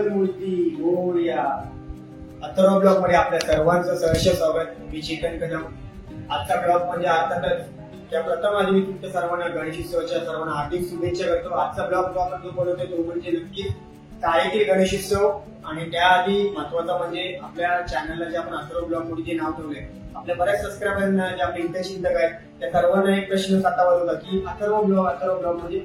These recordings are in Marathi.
मंगलमूर्ती मोरया. अथर्व ब्लॉग मध्ये आपल्या सर्वांचं सहर्ष स्वागत. मी चेतन कदम. आजचा ब्लॉग म्हणजे अर्थातच त्या प्रथम आधी मी तुमच्या सर्वांना गणेशोत्सवाच्या सर्वांना हार्दिक शुभेच्छा करतो. आजचा ब्लॉग जो आपण जो बनवतोय तो म्हणजे नक्कीच तारेतील गणेशोत्सव. आणि त्याआधी महत्वाचा म्हणजे आपल्या चॅनलला जे आपण अथर्व ब्लॉग मध्ये जे नाव ठेवलंय, आपल्या बऱ्याच सबस्क्रायबरांना जे आपले हितचिंतक आहेत त्या सर्वांना एक प्रश्न सातावत होता की अथर्व ब्लॉग म्हणजे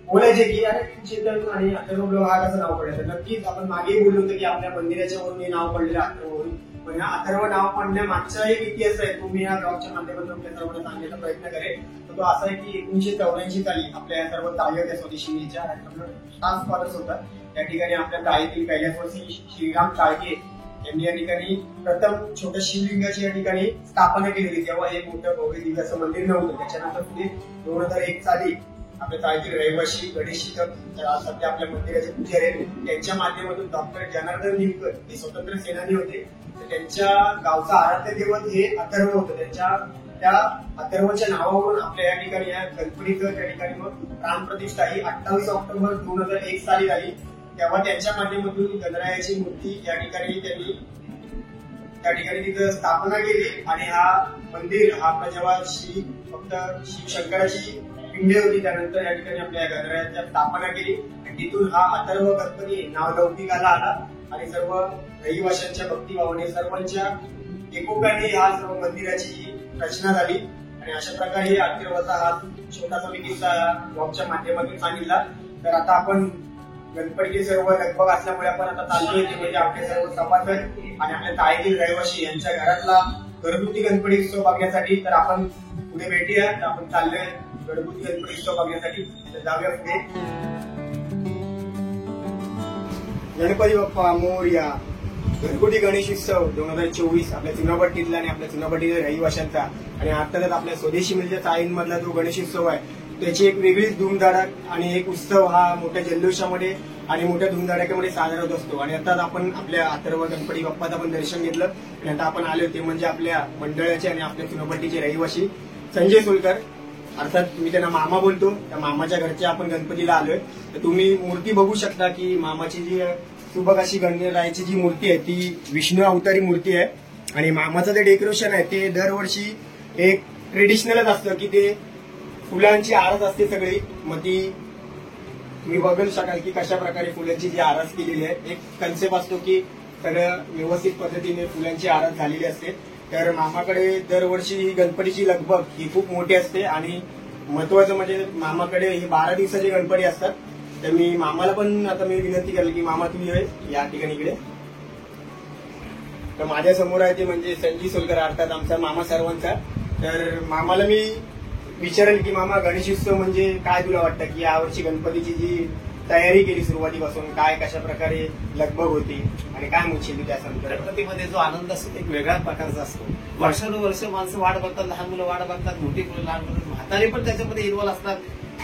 बोलायचे की अरे चेतन आणि अथर्व ब्लॉग हा कसं नाव पडलं. तर नक्कीच आपण मागे बोललो होतो की आपल्या मंदिराच्या वरून हे नाव पडलेलं अथर्ववरून. पण हा अथर्व नाव पडण्यामागचा एक इतिहास आहे, तो मी या ब्लॉगच्या माध्यमातून आपल्या सर्वांना सांगण्याचा प्रयत्न करेन. तर तो असा आहे की 1984 साली आपल्या सर्व ताई होत्या स्वदेशीच्या खास फादर्स होता. त्या ठिकाणी आपल्या ताईतील कैलासवासी श्रीराम काळके यांनी या ठिकाणी प्रथम छोट्या शिवलिंगाची या ठिकाणी स्थापना केलेली. तेव्हा हे मोठं भव्य दिव्य असं मंदिर नव्हतं. त्याच्यानंतर पुढे 2001 साली आपल्या ताईतील रहिवाशी गणेश सध्या आपल्या मंदिराचे पुजारी आहेत, त्यांच्या माध्यमातून डॉक्टर जनार्दन निमकर हे स्वतंत्र सेनानी होते. तर त्यांच्या गावचा आराध्य दैवत हे अथर्व होतं. त्या अथर्वच्या नावावरून आपल्या या ठिकाणी या गणपतीचं त्या ठिकाणी मग प्राणप्रतिष्ठा ही 28 ऑक्टोबर 2001 साली झाली. तेव्हा त्यांच्या माध्यमातून गणरायाची मूर्ती या ठिकाणी त्यांनी त्या ठिकाणी तिथं स्थापना केली. आणि हा मंदिर हा आपला जेव्हा फक्त शिवशंकराची पिंड होती, त्यानंतर या ठिकाणी आपल्या गणरायाची स्थापना केली. आणि तिथून हा अथर्व गणपती नाव लौकिकाला आला. आणि सर्व रहिवाशांच्या भक्तिभावाने सर्वांच्या एकोप्याने हा सर्व मंदिराची रचना झाली. आणि अशा प्रकारे अथर्वचा हा छोटासा मी किस्सा ब्लॉगच्या माध्यमातून सांगितला. तर आता आपण गणपतीचे सर्व लगबग असल्यामुळे आपण आता चालतोय ते म्हणजे आपले सर्व सभासद आणि आपल्या ताईतील रहिवाशी यांच्या घरातला घरगुती गणपती उत्सव बघण्यासाठी. तर आपण पुढे भेटूया. तर आपण चाललोय घरगुती गणपती उत्सव बघण्यासाठी. तर जाऊया पुढे. गणपती बाप्पा मोरया. घरगुती गणेशोत्सव 2024 आपल्या चुनाभट्टीतला आणि आपल्या चुनाभट्टीच्या रहिवाशांचा आणि अर्थातच आपल्या स्वदेशी मिलच्या ताईंमधला जो गणेशोत्सव आहे त्याची एक वेगळीच धूमधडाक आणि एक उत्सव हा मोठ्या जल्लोषामध्ये आणि मोठ्या धूमधडाक्यामध्ये साजरा होत असतो. आणि आता आपण आपल्या अथर्व गणपती बाप्पाचं आपण दर्शन घेतलं. आणि आता आपण आलो ते म्हणजे आपल्या मंडळाचे आणि आपल्या चुनाभट्टीचे रहिवाशी संजय सोलकर, अर्थात मी त्यांना मामा बोलतो. त्या मामाच्या घरच्या आपण गणपतीला आलोय. तर तुम्ही मूर्ती बघू शकता की मामाची जी सुबक अशी गणरायाची जी मूर्ती आहे ती विष्णू अवतारी मूर्ती आहे. आणि मामाचं जे डेकोरेशन आहे ते दरवर्षी एक ट्रेडिशनलच असतं की ते फुलांची आरस असते सगळी. मग ती तुम्ही बघू शकाल की कशा प्रकारे फुलांची जी आरस केलेली आहे. एक कन्सेप्ट असतो की सगळं व्यवस्थित पद्धतीने फुलांची आरस झालेली असते. तर मामाकडे दरवर्षी ही गणपतीची लगबग ही खूप मोठी असते. आणि महत्वाचं म्हणजे मामाकडे ही 12 दिवसाचे गणपती असतात. तर मी मामाला पण आता मी विनंती करेल की मामा तुम्ही या ठिकाणी इकडे. तर माझ्या समोर आहे ते म्हणजे संजय सोलकर, अर्थात आमचा मामा सर्वांचा. तर मामाला मी विचारेल की मामा गणेशोत्सव म्हणजे काय तुला वाटतं की यावर्षी गणपतीची जी तयारी केली सुरुवातीपासून काय कशा प्रकारे लगबग होती आणि काय म्हणशील त्या संदर्भात. गणपतीमध्ये जो आनंद असतो एक वेगळ्या प्रकारचा असतो. वर्षानुवर्ष माणसं वाट बघतात, लहान मुलं वाट बघतात, मोठी मुलं लहान मुलं म्हातारे पण त्याच्यामध्ये इन्व्हॉल्व असतात.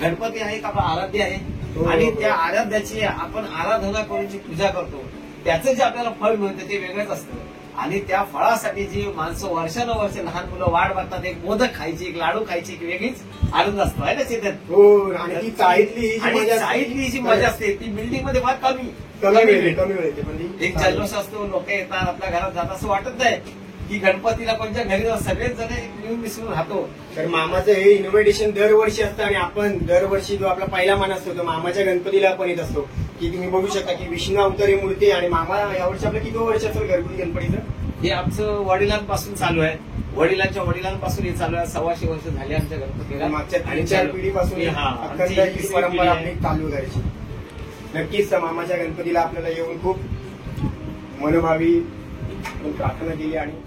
गणपती आहे एक आपला आराध्य आहे आणि त्या आराध्याची आपण आराधना करून जी पूजा करतो त्याचं जे आपल्याला फळ मिळतं ते वेगळंच असतं. आणि त्या फळासाठी जी माणसं वर्षानुवर्ष लहान मुलं वाट बघतात, एक मोदक खायची, एक लाडू खायची, एक वेगळीच आनंद असतो आहे ना चेतन. हो. आणि ती चाळीतली जी मजा असते ती बिल्डिंग मध्ये फार कमी मिळते. म्हणजे एक जल्लोष असतो, लोक येतात, आपल्या घरात जातात, असं वाटत नाही की गणपतीला कोणत्या घरी सगळेच जण मिळून मिसळून राहतो. तर मामाचं हे इन्व्हिटेशन दरवर्षी असतं. आणि आपण दरवर्षी जो आपला पहिला मान असतो तो मामाच्या गणपतीला आपण येत असतो. की तुम्ही बघू शकता की विष्णू अवतारी मूर्ती. आणि मामा यावर्षी आपलं किती वर्ष असेल घरगुती गणपतीचं? हे आमचं वडिलांपासून चालू आहे. वडिलांच्या वडिलांपासून हे चालू आहे. 125 वर्ष झाली आमच्या गणपतीला. मागच्या 3-4 पिढीपासून अखंड ही परंपरा आपली चालू करायची. नक्कीच मामाच्या गणपतीला आपल्याला येऊन खूप मनोभावी प्रार्थना केली. आणि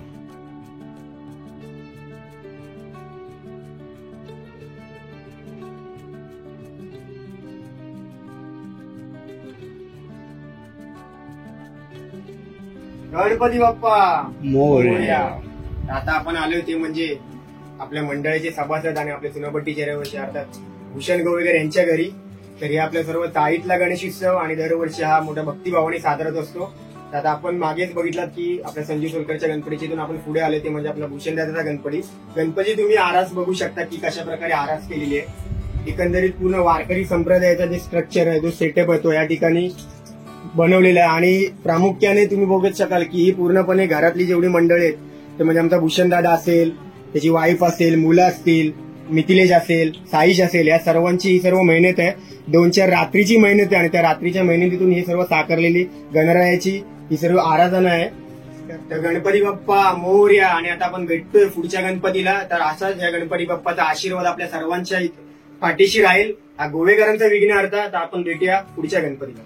गणपती बाप्पा मोरया. आता आपण आलोय ते म्हणजे आपल्या मंडळाचे सभासद आणि आपल्या चुनाभट्टीचे रहिवाशी अर्थात भूषण गवळकर यांच्या घरी. तर हे आपल्या सर्व ताईतला गणेशोत्सव आणि दरवर्षी हा मोठ्या भक्तिभावाने साजरा होत असतो. तर आता आपण मागेच बघितलात की आपल्या संजय सोलकरच्या गणपतीतून आपण पुढे आले ते म्हणजे आपला भूषणदादाचा गणपती तुम्ही आरास बघू शकता की कशा प्रकारे आरास केलेली आहे. एकंदरीत पूर्ण वारकरी संप्रदायाचा जे स्ट्रक्चर आहे जो सेटअप आहे तो या ठिकाणी बनवलेलं आहे आणि प्रामुख्याने तुम्ही बघत शकाल की ही पूर्णपणे घरातली जेवढी मंडळी आहेत ते म्हणजे आमचा भूषणदादा असेल, त्याची वाईफ असेल, मुलं असतील, मिथिलेश असेल, साईश असेल, या सर्वांची ही सर्व मेहनत आहे. 2-4 रात्रीची मेहनत आहे आणि त्या रात्रीच्या मेहनतीतून ही सर्व साकारलेली गणरायाची ही सर्व आराधना आहे. तर गणपती बाप्पा मोरया. आणि आता आपण भेटतोय पुढच्या गणपतीला. तर असाच या गणपती बाप्पाचा आशीर्वाद आपल्या सर्वांच्या पाठीशी राहील. हा गोवेकरांचा विघ्नहर्ता. तर आपण भेटूया पुढच्या गणपतीला.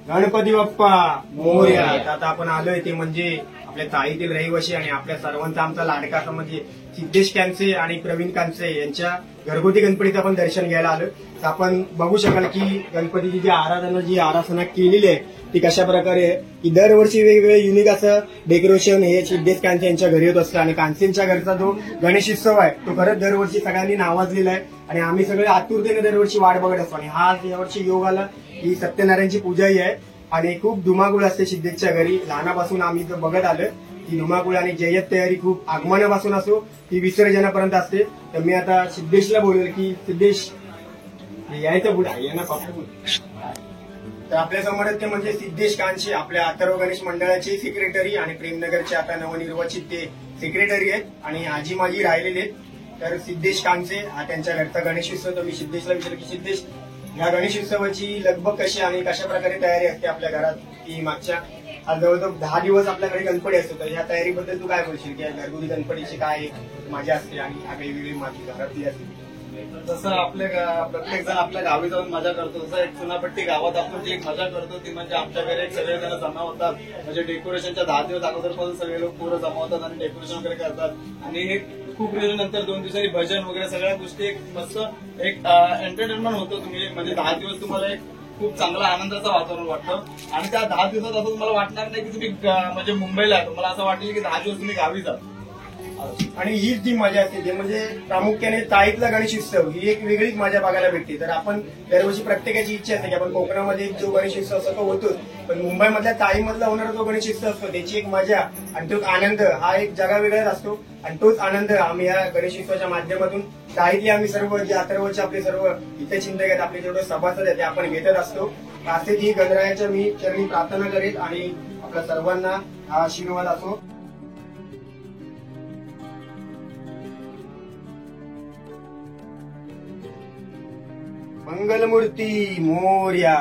गणपती बाप्पा मोरया. आता आपण आलोय ते म्हणजे आपल्या चाळीतील रहिवासी आणि आपल्या सर्वांचा आमचा लाडका असं म्हणजे सिद्धेश कांचे आणि प्रवीण कांचे यांच्या घरगुती गणपतीचं आपण दर्शन घ्यायला आलो. तर आपण बघू शकाल की गणपतीची जी आराधना केलेली आहे ती कशा प्रकारे आहे की दरवर्षी वेगवेगळे युनिक असं डेकोरेशन हे सिद्धेश कांचे यांच्या घरी होत असतं. आणि कांचेंच्या घरचा जो गणेशोत्सव आहे तो खरंच दरवर्षी सगळ्यांनी नावाजलेला आहे आणि आम्ही सगळे आतुरतेने दरवर्षी वाट बघत असतो. आणि हा यावर्षी योग आला ही सत्यनारायणची पूजाही आहे आणि खूप धुमाकूळ असते सिद्धेशच्या घरी. लहानापासून आम्ही जर बघत आलं की धुमाकूळ आणि जय्यत तयारी खूप आगमनापासून असो ती विसर्जनापर्यंत असते. तर मी आता सिद्धेशला बोलवेल की सिद्धेश यायचं पुढे यांना पप्पा. तर आपल्या समोर ते म्हणजे सिद्धेश कांचे आपल्या अथर्व गणेश मंडळाचे सेक्रेटरी आणि प्रेमनगरचे आता नवनिर्वाचित ते सेक्रेटरी आहेत आणि आजी माझी राहिलेले आहेत. तर सिद्धेश कांचे हा त्यांच्या घरचा गणेशोत्सव. तर मी सिद्धेशला विचारलं की सिद्धेश या गणेशोत्सवाची लगबग कशी आणि कशा प्रकारे तयारी असते आपल्या घरात की मागच्या आज जवळजवळ 10 दिवस आपल्याकडे गणपती असतो. तर या तयारीबद्दल तू काय बोलशील की घरगुती गणपतीची काय मजा असते आणि वेगवेगळी माझी घरातली असते? जसं प्रत्येक जण आपल्या गावी जाऊन मजा करतो तसं एक चुनापट्टी गावात आपण जी एक मजा करतो ती म्हणजे आमच्याकडे एक सगळे जण जमा होतात. म्हणजे डेकोरेशनच्या 10 दिवस अगोदरपासून सगळे लोक पोरं जमा होतात आणि डेकोरेशन वगैरे करतात आणि एक खूप दिवसानंतर 2 दिवसांनी भजन वगैरे सगळ्या गोष्टी एक मस्त एक एंटरटेनमेंट होतो. तुम्ही म्हणजे 10 दिवस तुम्हाला एक खूप चांगला आनंदाचं वातावरण वाटतं आणि त्या 10 दिवसात असं तुम्हाला वाटणार नाही की तुम्ही म्हणजे मुंबईला आहे. तुम्हाला असं वाटेल की 10 दिवस तुम्ही गावी जा. आणि हीच जी मजा असते ते म्हणजे प्रामुख्याने चाळीतला गणेशोत्सव ही एक वेगळीच मजा बघायला भेटते. तर आपण दरवर्षी प्रत्येकाची इच्छा असते की आपण कोकणामध्ये जो गणेशोत्सव असतो तो होतोच, पण मुंबईमधल्या चाळीमधला होणारा जो गणेशोत्सव असतो त्याची एक मजा आणि तो आनंद हा एक जगावेगळाच असतो. आणि तोच आनंद आम्ही या गणेशोत्सवाच्या माध्यमातून चाळीतले आम्ही सर्व जे अथर्वचे आपले सर्व हितचिंतक आहेत आपले जेवढे सभासद आहेत ते आपण घेतच असतो. असे ती गणरायाच्या मी चरणी प्रार्थना करेल आणि आपल्या सर्वांना हा आशीर्वाद असो. मंगलमूर्ती मोरया.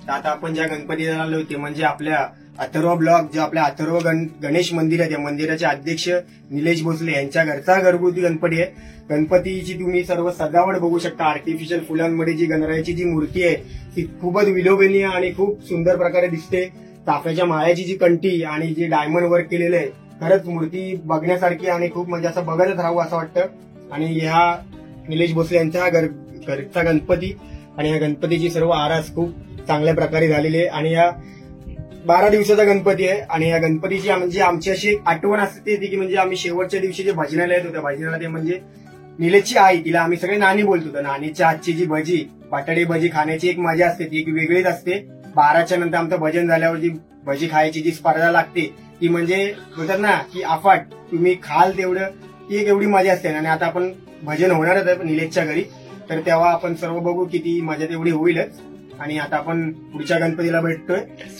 आता आपण ज्या गणपतीला आलो ते म्हणजे आपल्या अथर्व ब्लॉक जे आपल्या अथर्व गणेश मंदिर आहे त्या मंदिराचे अध्यक्ष निलेश भोसले यांच्या घरचा घरगुती गणपती आहे. गणपतीची तुम्ही सर्व सजावट बघू शकता. आर्टिफिशियल फुलांमध्ये जी गणरायाची जी मूर्ती आहे ती खूपच विलोभनीय आणि खूप सुंदर प्रकारे दिसते. चाफ्याच्या माळ्याची जी कंठी आणि जी डायमंड वर्क केलेलं आहे खरंच मूर्ती बघण्यासारखी आणि खूप म्हणजे असं बघतच राहावं असं वाटतं. आणि ह्या निलेश भोसले यांचा घरचा गणपती आणि या गणपतीची सर्व आरास खूप चांगल्या प्रकारे झालेली आहे. आणि या 12 दिवसाचा गणपती आहे आणि या गणपतीची म्हणजे आमची अशी एक आठवण असते ती की म्हणजे आम्ही शेवटच्या दिवशी जे भजनाला येत होत्या भजनाला ते म्हणजे निलेशची आई तिला आम्ही सगळे नानी बोलतो. तर नानीच्या आजची जी भजी बटाटे भजी खाण्याची एक मजा असते ती एक वेगळीच असते. 12च्या नंतर आमचं भजन झाल्यावर जी भजी खायची जी स्पर्धा लागते ती म्हणजे बोलतात ना की अफाट तुम्ही खाल तेवढं ती एक एवढी मजा असते. आणि आता आपण भजन होणारच आहे निलेशच्या घरी तर तेव्हा आपण सर्व बघू की ती मजा तेवढी होईलच. आणि आता आपण पुढच्या गणपतीला भेटतोय.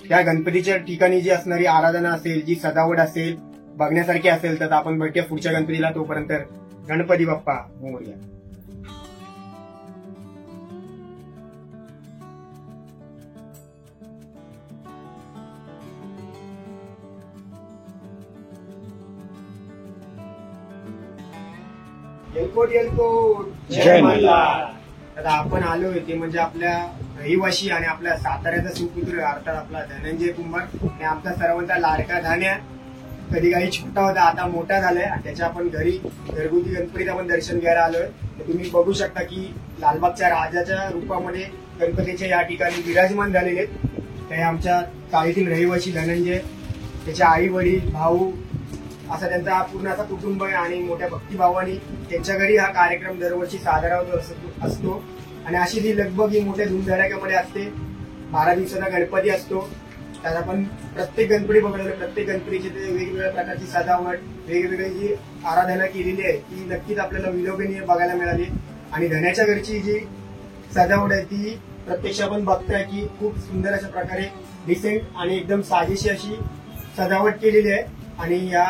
त्या गणपतीच्या ठिकाणी जी असणारी आराधना असेल जी सजावट असेल बघण्यासारखी असेल तर आपण भेटूया पुढच्या गणपतीला. तोपर्यंत गणपती बाप्पा मोरया. जय मल्हार. आता आपण आलोय ते म्हणजे आपल्या रहिवाशी आणि आपल्या साताऱ्याचा सुपुत्र अर्थात आपला धनंजय कुंभार आणि आमचा सर्वांचा लाडका धान्या. कधी काही छोटा होता, आता मोठा झालाय आणि त्याच्या आपण घरी घरगुती गणपतीचं आपण दर्शन घ्यायला आलोय. तर तुम्ही बघू शकता की लालबागच्या राजाच्या रूपामध्ये गणपतीच्या या ठिकाणी विराजमान झालेले आहेत. ते आमच्या चाळीतील रहिवासी धनंजय, त्याच्या आई वडील भाऊ असा त्यांचा पूर्ण असा कुटुंब आहे आणि मोठ्या भक्तिभावाने त्यांच्या घरी हा कार्यक्रम दरवर्षी साजरा होत असतो. आणि अशी जी लगबग ही मोठ्या धूमधडाक्यामध्ये असते. 12 दिवसाचा गणपती असतो. त्यात आपण प्रत्येक गणपती बघितलं, प्रत्येक गणपतीची ते वेगवेगळ्या प्रकारची सजावट, वेगवेगळी जी आराधना केलेली आहे ती नक्कीच आपल्याला विलोभनीय बघायला मिळाली. आणि धन्याच्या घरची जी सजावट आहे ती प्रत्यक्ष आपण बघतोय की खूप सुंदर अशा प्रकारे डिसेंट आणि एकदम साजेशी अशी सजावट केलेली आहे. आणि या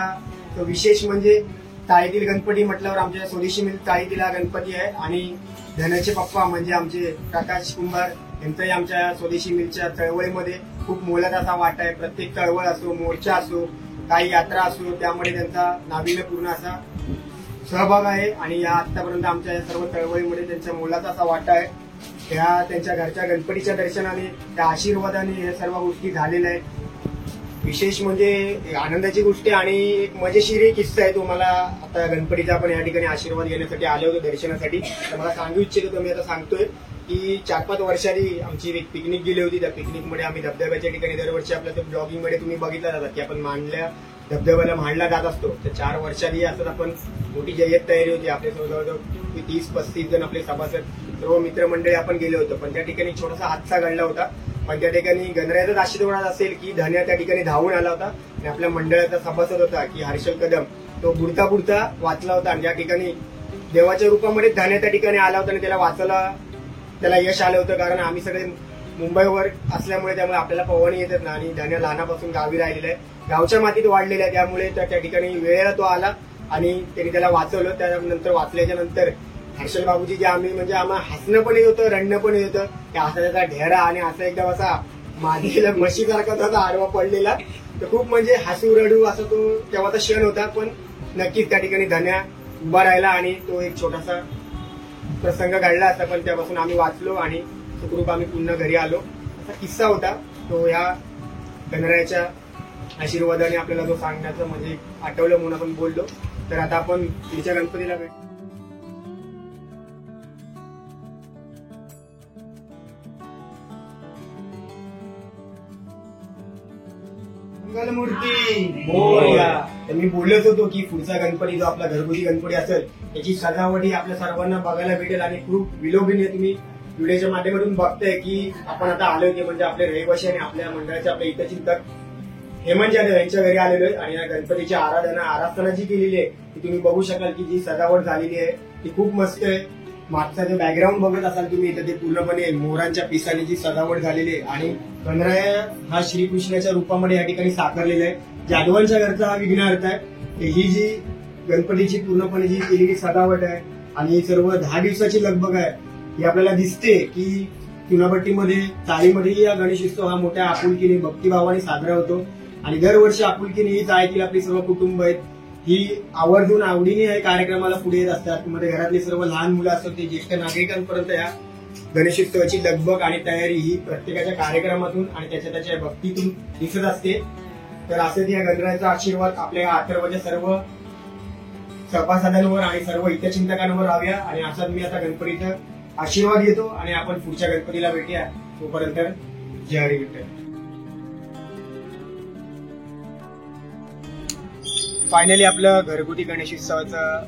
विशेष म्हणजे चाळीतील गणपती म्हटल्यावर आमच्या स्वदेशी मिल चाळीतील हा गणपती आहे. आणि धन्याचे पप्पा म्हणजे आमचे प्रकाश कुंभार यांचाही आमच्या स्वदेशी मिलच्या चळवळीमध्ये खूप मोलाचा असा वाटा आहे. प्रत्येक चळवळ असो, मोर्चा असो, काही यात्रा असो, त्यामध्ये त्यांचा नाविन्यपूर्ण असा सहभाग आहे. आणि या आतापर्यंत आमच्या सर्व चळवळीमध्ये त्यांचा मोलाचा असा वाटा आहे. त्यांच्या घरच्या गणपतीच्या दर्शनाने, त्या आशीर्वादाने या सर्व गोष्टी झालेल्या आहेत. विशेष म्हणजे आनंदाची गोष्ट आणि एक मजेशीर किस्सा आहे. तो मला आता गणपतीचा आपण या ठिकाणी आशीर्वाद घेण्यासाठी आले होते दर्शनासाठी. तर मला सांगू इच्छितो, मी आता सांगतोय की 4-5 वर्षांनी आमची एक पिकनिक गेली होती. त्या पिकनिकमध्ये आम्ही धबधब्याच्या ठिकाणी दरवर्षी आपल्या ते ब्लॉगिंगमध्ये तुम्ही बघितला जातात की आपण मांडल्या धबधब्याला मांडला जात असतो. तर 4 वर्षांनी असं आपण मोठी जय्यत तयारी होती. आपले जवळजवळ 30-35 जण आपले सभासद सर्व मित्रमंडळी आपण गेले होतो. पण त्या ठिकाणी छोटासा हादसा घडला होता. पण त्या ठिकाणी गणरायाचाच आशीर्वाद असेल की धन्या त्या ठिकाणी धावून आला होता आणि आपल्या मंडळाचा सभासद होता की हर्षल कदम, तो बुडता बुडता वाचला होता. आणि त्या ठिकाणी देवाच्या रूपामध्ये धन्या त्या ठिकाणी आला होता आणि त्याला वाचायला त्याला यश आलं होतं. कारण आम्ही सगळे मुंबईवर असल्यामुळे त्यामुळे आपल्याला पवनी येतात ना. आणि धन्या लहानापासून गावी राहिलेला आहे, गावच्या मातीत वाढलेला आहे. त्यामुळे त्या ठिकाणी वेळेला तो आला आणि त्यांनी त्याला वाचवलं. त्यानंतर वाचल्याच्या नंतर हर्षल बाबूजी जे आम्ही म्हणजे आम्हाला हसणं पण येत होतं, रडणं पण येत होतं. त्या हसायचा ढेरा आणि असा एकदम असा मादीला म्हशीसारखा त्याचा आडवा पडलेला. तर खूप म्हणजे हसू रडू असा तो तेव्हाचा क्षण होता. पण नक्कीच त्या ठिकाणी धन्या उभा राहिला आणि तो एक छोटासा प्रसंग घडला असता. पण त्यापासून आम्ही वाचलो आणि सुखरूप आम्ही पुन्हा घरी आलो. असा किस्सा होता तो. या गणरायाच्या आशीर्वादाने आपल्याला तो सांगण्याचं म्हणजे आठवलं म्हणून आपण बोललो. तर आता आपण पुढच्या गणपतीला भेट. मंगलमूर्ती मोरया. तर मी बोलत होतो की पुढचा गणपती जो आपला घरगुती गणपती असेल त्याची सजावट ही आपल्या सर्वांना बघायला भेटेल. आणि खूप विलोभनीय तुम्ही व्हिडिओच्या माध्यमातून बघताय की आपण आता आलो होते म्हणजे आपले रहिवासी आणि आपल्या मंडळाचे आपले हितचिंतक हेमंत जाधव यांच्या घरी आलेलो आहे. आणि या गणपतीची आराधना जी केलेली आहे ती तुम्ही बघू शकाल की जी सजावट झालेली आहे ती खूप मस्त आहे. मागचा जे बॅकग्राऊंड बघत असाल तुम्ही तर ते पूर्णपणे मोरांच्या पिसाने जी सजावट झालेली आहे. आणि गणराया हा श्रीकृष्णाच्या रूपामध्ये या ठिकाणी साकारलेला आहे. जाधवांच्या घरचा हा विघ्नहर्ता आहे. ही जी गणपतीची पूर्णपणे जी केलेली सजावट आहे आणि सर्व 10 दिवसाची लगबग आहे ही आपल्याला दिसते की चुनाभट्टीमध्ये चाळीमध्येही हा गणेशोत्सव हा मोठ्या आपुलकीने भक्तिभावाने साजरा होतो. आणि दरवर्षी आपुलकीने ही चाळीतील आपली सर्व कुटुंब आहेत ही आवर्जून आवडीने या कार्यक्रमाला पुढे येत असतात. मध्ये घरातले सर्व लहान मुलं असतात ते ज्येष्ठ नागरिकांपर्यंत या गणेशोत्सवाची लगबग आणि तयारी ही प्रत्येकाच्या कार्यक्रमातून आणि त्याच्या भक्तीतून दिसत असते. तर असेच या गणरायाचा आशीर्वाद आपल्या अथर्वच्या सर्व सभासदांवर आणि सर्व हितचिंतकांवर राहूया. आणि असाच मी आता गणपतीचा आशीर्वाद घेतो आणि आपण पुढच्या गणपतीला भेटूया. तोपर्यंत जय हरी विठ्ठल. फायनली आपलं घरगुती गणेशोत्सवाचं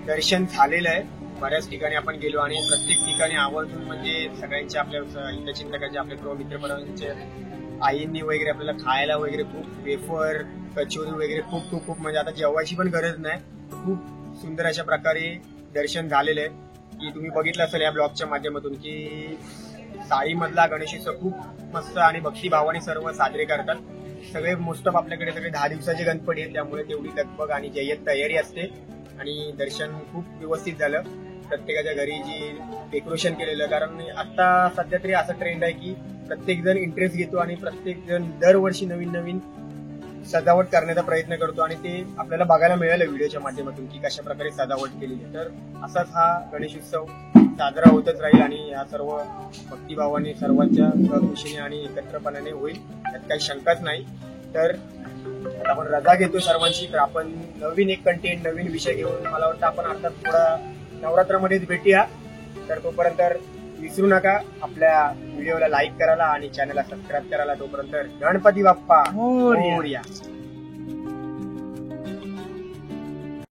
दर्शन झालेलं आहे. बऱ्याच ठिकाणी आपण गेलो आणि प्रत्येक ठिकाणी आवर्जून म्हणजे सगळ्यांच्या आपल्या हितचिंतकांचे आपले सर्व मित्रपरांचे आईंनी वगैरे आपल्याला खायला वगैरे खूप वेफर कचोरी वगैरे खूप खूप खूप म्हणजे आता जेवायची पण गरज नाही. खूप सुंदर अशा प्रकारे दर्शन झालेलं आहे की तुम्ही बघितलं असेल या ब्लॉगच्या माध्यमातून की चाळीमधला गणेशोत्सव खूप मस्त आणि भक्तिभावाने सर्व साजरे करतात. सगळे मोस्ट ऑफ आपल्याकडे सगळे 10 दिवसाचे गणपती आहेत त्यामुळे तेवढी लगबग आणि जय्यत तयारी असते. आणि दर्शन खूप व्यवस्थित झालं. प्रत्येकाच्या घरी जी डेकोरेशन केलेलं कारण आता सध्या तरी असा ट्रेंड आहे की प्रत्येक जण इंटरेस्ट घेतो आणि प्रत्येक जण दरवर्षी नवीन नवीन सजावट करण्याचा प्रयत्न करतो. आणि ते आपल्याला बघायला मिळालं व्हिडिओच्या माध्यमातून की कशा प्रकारे सजावट केलेली आहे. तर असाच हा गणेशोत्सव साजरा होतच राहील आणि या सर्व भक्तिभावाने सर्वांच्या खुशीने आणि एकत्रपणाने होईल यात काही शंकाच नाही. तर आता आपण रजा घेतो सर्वांची, तर आपण नवीन एक कंटेंट नवीन विषय घेऊन मला वाटतं आपण आता थोडा नवरात्रामध्येच भेटूया. तर तोपर्यंत विसरू नका आपल्या व्हिडिओला लाईक करायला आणि चॅनलला सबस्क्राईब करायला. तोपर्यंत गणपती बाप्पा मोरया.